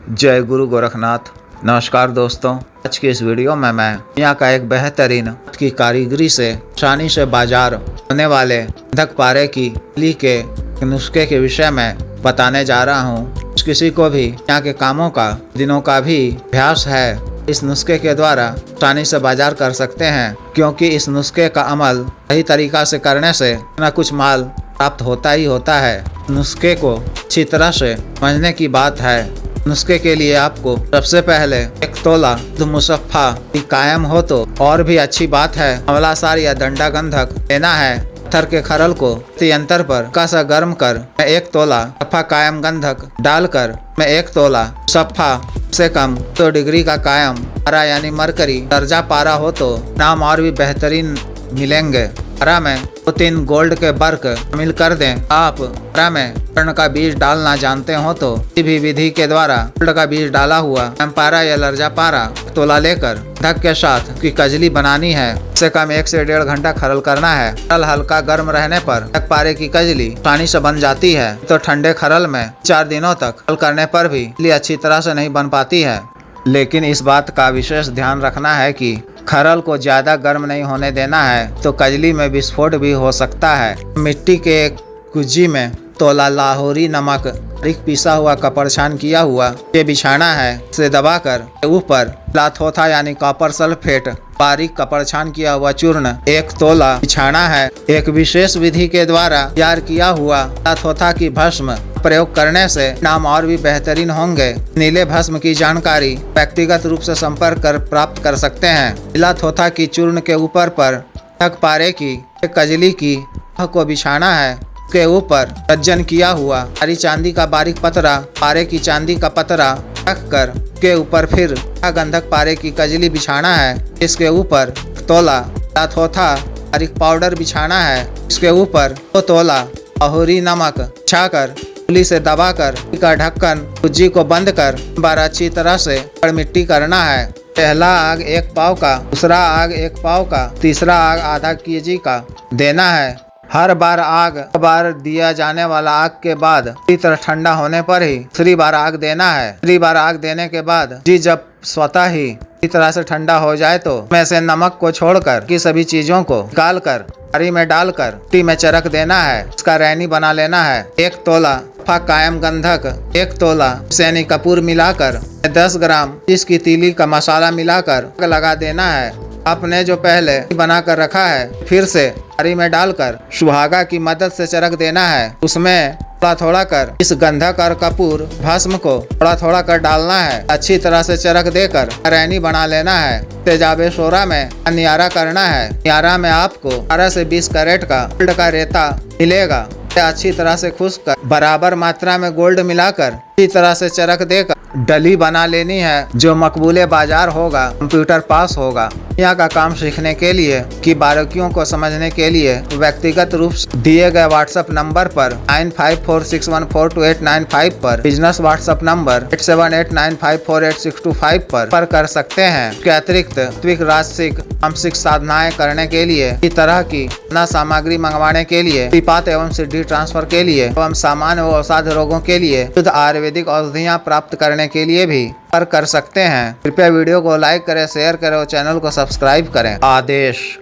जय गुरु गोरखनाथ। नमस्कार दोस्तों, आज की इस वीडियो में मैं यहाँ का एक बेहतरीन की कारीगरी से आसानी से बाजार होने वाले गंधक पारे की तिली के नुस्खे के विषय में बताने जा रहा हूँ। किसी को भी यहाँ के कामों का दिनों का भी अभ्यास है, इस नुस्खे के द्वारा आसानी से बाजार कर सकते हैं, क्योंकि इस नुस्खे का अमल सही तरीका से करने से न कुछ माल प्राप्त होता ही होता है। नुस्खे को अच्छी तरह से समझने की बात है। नुस्खे के लिए आपको सबसे पहले 1 तोला मुसफ्फा कायम हो तो और भी अच्छी बात है, अमलासार या डंडा गंधक लेना है। पत्थर के खरल को यंत्र पर कासा गर्म कर मैं 1 तोला सफ़ा कायम गंधक डालकर मैं 1 तोला सफ़ा से कम 2 डिग्री का कायम पारा यानी मरकरी दर्जा पारा हो तो नाम और भी बेहतरीन मिलेंगे। पारा में 2-3 गोल्ड के बर्क शामिल कर दें। आप पारा में स्वर्ण का बीज डालना जानते हो तो किसी भी विधि के द्वारा गोल्ड का बीज डाला हुआ पारा या लर्जा पारा तोला लेकर गंधक के साथ की कजली बनानी है। इससे कम 1 से 1.5 घंटा खरल करना है। खरल हल्का गर्म रहने पर गंधक पारे की कजली आसानी से बन जाती है, तो ठंडे खरल में 4 दिनों तक खरल करने पर भी कजली अच्छी तरह से नहीं बन पाती है। लेकिन इस बात का विशेष ध्यान रखना है कि खरल को ज्यादा गर्म नहीं होने देना है, तो कजली में विस्फोट भी हो सकता है। मिट्टी के एक कुज्जी में तोला लाहौरी नमक बारीक पीसा हुआ कपड़ छान किया हुआ ये बिछाना है। इसे दबाकर ऊपर लाथोथा यानी कॉपर सल्फेट बारीक कपड़ छान किया हुआ चूर्ण 1 तोला बिछाना है। एक विशेष विधि के द्वारा तैयार किया हुआ लाथोथा की भस्म प्रयोग करने से नाम और भी बेहतरीन होंगे। नीले भस्म की जानकारी व्यक्तिगत रूप से संपर्क कर प्राप्त कर सकते हैं। लाथोथा की चूर्ण के ऊपर पर गंधक पारे की कजली की को बिछाना है। के ऊपर रज्जन किया हुआ हरी चांदी का बारीक पतरा पारे की चांदी का पतरा रख कर के ऊपर फिर गंधक पारे की कजली बिछाना है। इसके ऊपर तोला लाथोथा बारीक पाउडर बिछाना है। इसके ऊपर 2 तोला लाहौरी नमक बिछाकर उंगली से दबाकर का ढक्कन कुज्जी को बंद कर बार अच्छी तरह से मिट्टी करना है। पहला आग 1 पाव का, दूसरा आग 1 पाव का, तीसरा आग आधा केजी का देना है। हर बार दिया जाने वाला आग के बाद पूरी तरह ठंडा होने पर ही दूसरी बार आग देना है। दूसरी बार आग देने के बाद जी जब स्वतः ही पूरी तरह से ठंडा हो जाए तो में से नमक को छोड़कर की सभी चीजों को निकाल कर थाली में डालकर मिट्टी में चरक देना है। इसका रैनी बना लेना है। 1 तोला सफ़ा कायम गंधक, 1 तोला सैनी कपूर मिलाकर 10 ग्राम इसकी तीली का मसाला मिलाकर लगा देना है। आपने जो पहले बना कर रखा है फिर से थाली में डालकर सुहागा की मदद से चरक देना है। उसमें थोड़ा थोड़ा कर इस गंधक और कपूर भस्म को थोड़ा थोड़ा कर डालना है। अच्छी तरह से चरक देकर रैनी बना लेना है। तेजाबे शोरा में नियारा करना है। नियारा में आपको 18 से 20 कैरेट का गोल्ड का रेता मिलेगा। अच्छी तरह से खुश्क कर बराबर मात्रा में गोल्ड मिलाकर अच्छी तरह से चरक देकर डली बना लेनी है, जो मकबूले बाजार होगा, कंप्यूटर पास होगा। यहाँ का काम सीखने के लिए की बारीकियों को समझने के लिए व्यक्तिगत रूप से दिए गए व्हाट्सएप नंबर पर 9546142895 पर, बिजनेस व्हाट्सएप नंबर 8789548625 पर कर सकते हैं। इसके अतिरिक्त राजसिक मानसिक साधनाएं करने के लिए इस तरह की न सामग्री मंगवाने के लिए, विपात एवं सिद्धि ट्रांसफर के लिए एवं सामान्य व असाध्य रोगों के लिए शुद्ध आयुर्वेदिक औषधियाँ प्राप्त करने के लिए भी कर सकते हैं। कृपया वीडियो को लाइक करें, शेयर करें और चैनल को सब्सक्राइब करें। आदेश।